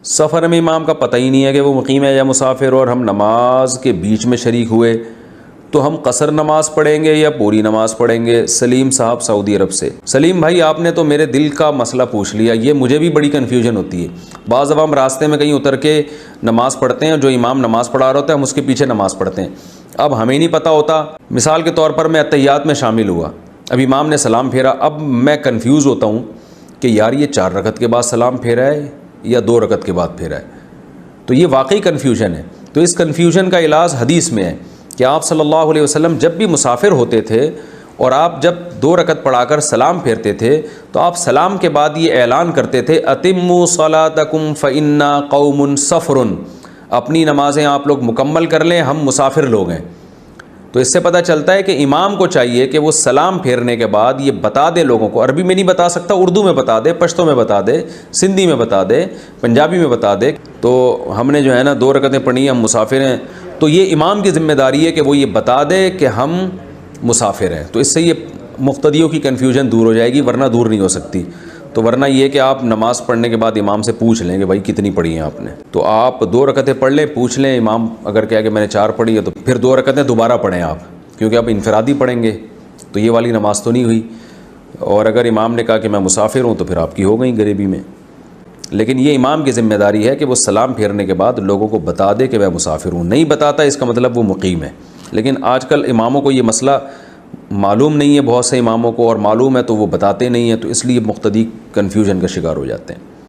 सफ़र में इमाम का पता ही नहीं है कि वो मुकीम है या मुसाफिर, और हम नमाज के बीच में शरीक हुए तो हम कसर नमाज पढ़ेंगे या पूरी नमाज पढ़ेंगे। सलीम साहब सऊदी अरब से। सलीम भाई, आपने तो मेरे दिल का मसला पूछ लिया। ये मुझे भी बड़ी कन्फ्यूजन होती है। बाज़ दफ़ा हम रास्ते में कहीं उतर के नमाज़ पढ़ते हैं, जो इमाम नमाज़ पढ़ा रहा होता है हम उसके पीछे नमाज़ पढ़ते हैं। अब हमें नहीं पता होता, मिसाल के तौर पर मैं अत्तहियात में शामिल हुआ, अब इमाम ने सलाम फेरा, अब मैं कन्फ्यूज़ होता हूँ कि यार ये 4 रकत के बाद सलाम फेरा है या 2 रकत के बाद फेरा है। तो ये वाकई कन्फ्यूजन है। तो इस कन्फ्यूजन का इलाज हदीस में है कि आप सल्लल्लाहु अलैहि वसल्लम जब भी मुसाफिर होते थे और आप जब 2 रकत पढ़ाकर सलाम फेरते थे तो आप सलाम के बाद ये ऐलान करते थे, अतिम्मु सलातकुम फ़इन्ना कौमुन सफ़रुन, अपनी नमाज़ें आप लोग मुकम्मल कर लें, हम मुसाफिर लोग हैं। तो इससे पता चलता है कि इमाम को चाहिए कि वो सलाम फेरने के बाद ये बता दे लोगों को, अरबी में नहीं बता सकता, उर्दू में बता दे, पश्तो में बता दे, सिंधी में बता दे, पंजाबी में बता दे। तो हमने जो है ना 2 रकतें पढ़ी, हम मुसाफिर हैं, तो ये इमाम की ज़िम्मेदारी है कि वो ये बता दे कि हम मुसाफिर हैं। तो इससे ये मुक़्तदियों की कन्फ्यूजन दूर हो जाएगी, वरना दूर नहीं हो सकती। तो वरना ये कि आप नमाज़ पढ़ने के बाद इमाम से पूछ लें कि भाई कितनी पढ़ी हैं आपने, तो आप 2 रकतें पढ़ लें, पूछ लें, इमाम अगर कहे कि मैंने 4 पढ़ी है तो फिर 2 रकतें दोबारा पढ़ें आप, क्योंकि आप इनफरादी पढ़ेंगे तो ये वाली नमाज़ तो नहीं हुई। और अगर इमाम ने कहा कि मैं मुसाफिर हूँ तो फिर आपकी हो गई गरीबी में। लेकिन ये इमाम की ज़िम्मेदारी है कि वो सलाम फेरने के बाद लोगों को बता दे कि मैं मुसाफिर हूँ। नहीं बताता इसका मतलब वो मुकीम है। लेकिन आजकल इमामों को ये मसला मालूम नहीं है, बहुत से इमामों को, और मालूम है तो वो बताते नहीं हैं, तो इसलिए मुक़्तदी कन्फ्यूजन का शिकार हो जाते हैं।